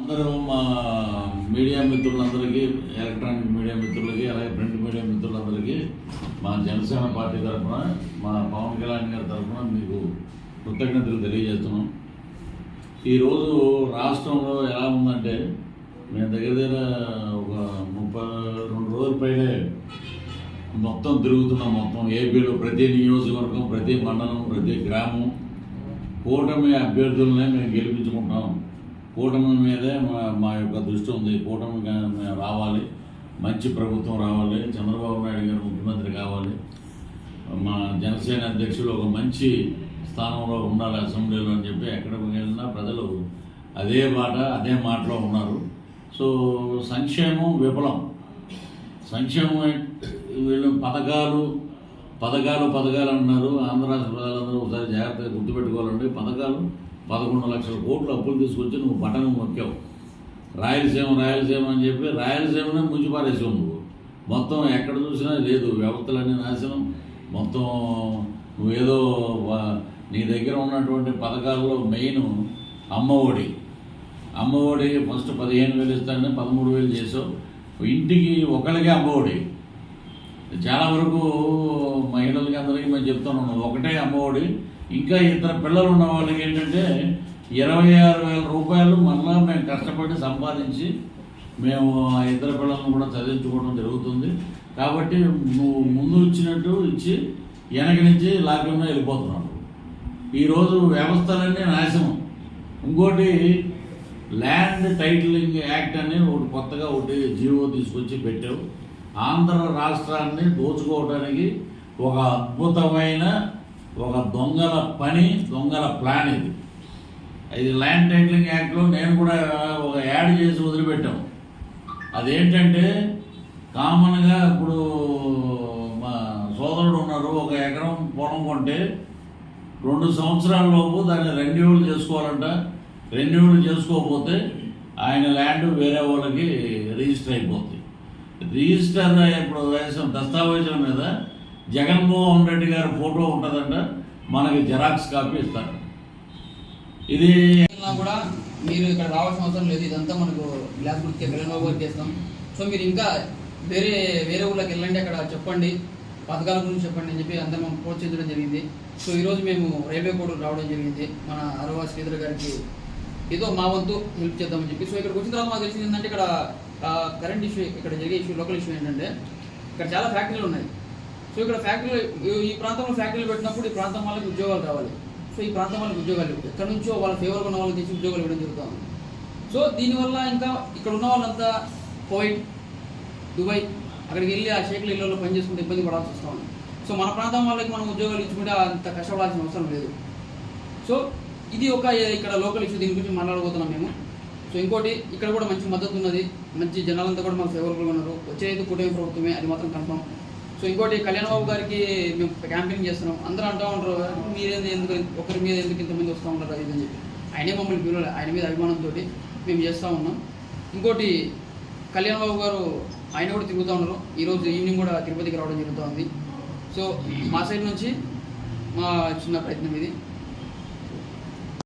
అందరూ మా మీడియా మిత్రులందరికీ, ఎలక్ట్రానిక్ మీడియా మిత్రులకి, అలాగే ప్రింట్ మీడియా మిత్రులందరికీ మా జనసేన పార్టీ తరఫున, మా పవన్ కళ్యాణ్ గారి తరఫున మీకు కృతజ్ఞతలు తెలియజేస్తున్నాం. ఈరోజు రాష్ట్రంలో ఎలా ఉందంటే, మేము దగ్గర ఒక 32 రోజుల పైనే మొత్తం తిరుగుతున్నాం. మొత్తం ఏపీలో ప్రతి నియోజకవర్గం, ప్రతి మండలం, ప్రతి గ్రామం కూటమి అభ్యర్థులనే మేము గెలిపించుకుంటాం. కూటమి మీదే మా యొక్క దృష్టి ఉంది. కూటమి రావాలి, మంచి ప్రభుత్వం రావాలి, చంద్రబాబు నాయుడు గారు ముఖ్యమంత్రి కావాలి, మా జనసేన అధ్యక్షులు ఒక మంచి స్థానంలో ఉండాలి అసెంబ్లీలో అని చెప్పి ఎక్కడికి వెళ్ళినా ప్రజలు అదే మాటలో ఉన్నారు. సో సంక్షేమం విఫలం. సంక్షేమం వీళ్ళు పథకాలు అన్నారు. ఆంధ్ర రాష్ట్ర ప్రజలందరూ ఒకసారి జాగ్రత్తగా గుర్తుపెట్టుకోవాలండి. పథకాలు 11 లక్షల కోట్లు అప్పులు తీసుకొచ్చి నువ్వు బటన్ నొక్కావు. రాయలసీమ అని చెప్పి రాయలసీమనే ముంచిపారేసావు నువ్వు. మొత్తం ఎక్కడ చూసినా లేదు, వ్యవస్థలన్నీ నాశనం. మొత్తం నువ్వేదో నీ దగ్గర ఉన్నటువంటి పథకాల్లో మెయిన్ అమ్మఒడి ఫస్ట్ 15,000 ఇస్తానని 13,000 చేసావు. ఇంటికి ఒకరికే అమ్మఒడి. చాలా వరకు మహిళలకి అందరికీ మేము చెప్తున్నాం, ఒకటే అమ్మఒడి. ఇంకా ఇద్దరు పిల్లలు ఉన్న వాళ్ళకి ఏంటంటే 26,000 రూపాయలు మళ్ళీ మేము కష్టపడి సంపాదించి మేము ఆ ఇద్దరు పిల్లలను కూడా చదివించుకోవడం జరుగుతుంది. కాబట్టి నువ్వు ముందు ఇచ్చినట్టు ఇచ్చి వెనక నుంచి లాక్డౌన్లో వెళ్ళిపోతున్నావు. ఈరోజు వ్యవస్థలన్నీ నాశనం. ఇంకోటి ల్యాండ్ టైటిలింగ్ యాక్ట్ అని కొత్తగా జీవో తీసుకొచ్చి పెట్టావు. ఆంధ్ర రాష్ట్రాన్ని దోచుకోవడానికి ఒక అద్భుతమైన దొంగల ప్లాన్ ఇది ల్యాండ్ టైటిలింగ్ యాక్ట్లో నేను కూడా ఒక యాడ్ చేసి వదిలిపెట్టాం. అదేంటంటే కామన్గా ఇప్పుడు మా సోదరుడు ఉన్నారు, 1 ఎకరం పొలం కొంటే 2 సంవత్సరాల లోపు దాన్ని రెన్యూవల్ చేసుకోవాలంట. రెన్యూవల్ చేసుకోకపోతే ఆయన ల్యాండ్ వేరే వాళ్ళకి రిజిస్టర్ అయిపోతుంది. రిజిస్టర్ ఇప్పుడు వేసిన దస్తావేజుల మీద జగన్మోహన్ రెడ్డి గారి ఫోటో ఉంటుందంట, మనకి జెరాక్స్ కాపీ ఇస్తారు. ఇది కూడా మీరు ఇక్కడ రావాల్సిన అవసరం లేదు. ఇదంతా మనకు గ్లాస్ గుర్తి వర్క్ చేస్తాం. సో మీరు ఇంకా వేరే ఊళ్ళకి వెళ్ళండి, అక్కడ చెప్పండి, పథకాల గురించి చెప్పండి అని చెప్పి అందరం మనం ప్రోత్సహించడం జరిగింది. సో ఈరోజు మేము రైల్వే కోర్టు రావడం జరిగింది. మన అరవా శ్రీధర్ గారికి ఏదో మా వంతు హెల్ప్ చేద్దామని చెప్పి. సో ఇక్కడికి వచ్చిన తర్వాత మాకు తెలిసింది ఏంటంటే, ఇక్కడ కరెంట్ ఇష్యూ, ఇక్కడ జరిగే ఇష్యూ, లోకల్ ఇష్యూ ఏంటంటే, ఇక్కడ చాలా ఫ్యాక్టరీలు ఉన్నాయి. సో ఇక్కడ ఈ ప్రాంతంలో ఫ్యాక్టరీలు పెట్టినప్పుడు ఈ ప్రాంతం వాళ్ళకి ఉద్యోగాలు కావాలి. సో ఈ ప్రాంతం వాళ్ళకి ఉద్యోగాలు ఎక్కడి నుంచో వాళ్ళ ఫేవర్గా ఉన్న వాళ్ళకి తెచ్చి ఉద్యోగాలు ఇవ్వడం జరుగుతుంది. సో దీనివల్ల ఇంకా ఇక్కడ ఉన్న వాళ్ళంతా కువైట్, దుబాయ్ అక్కడికి వెళ్ళి ఆ షేక్ల ఇళ్లలో పనిచేసుకుంటే ఇబ్బంది పడాల్సి వస్తూ ఉంది. సో మన ప్రాంతం వాళ్ళకి మనం ఉద్యోగాలు ఇచ్చుకుంటే అంత కష్టపడాల్సిన అవసరం లేదు. సో ఇది ఇక్కడ లోకల్ ఇష్యూ, దీని గురించి మాట్లాడబోతున్నాం మేము. సో ఇంకోటి, ఇక్కడ కూడా మంచి మద్దతు ఉన్నది, మంచి జనాలంతా కూడా మాకు ఫేవరబుల్గా ఉన్నారు. వచ్చేది కూటమి ప్రభుత్వమే, అది మాత్రం కన్ఫర్మ్. సో ఇంకోటి, కళ్యాణ్ బాబు గారికి మేము క్యాంపెయిన్ చేస్తున్నాం. అందరూ అంటూ ఉంటారు, ఒకరి మీద ఎందుకు ఇంతమంది వస్తూ ఉంటారు అది అని చెప్పి. ఆయనే మమ్మల్ని పిలవాలి, ఆయన మీద అభిమానంతో మేము చేస్తూ ఉన్నాం. ఇంకోటి, కళ్యాణ్ బాబు గారు ఆయన కూడా తిరుగుతూ ఉన్నారు. ఈరోజు ఈవినింగ్ కూడా తిరుపతికి రావడం జరుగుతూ ఉంది. సో మా సైడ్ నుంచి మా చిన్న ప్రయత్నం ఇది.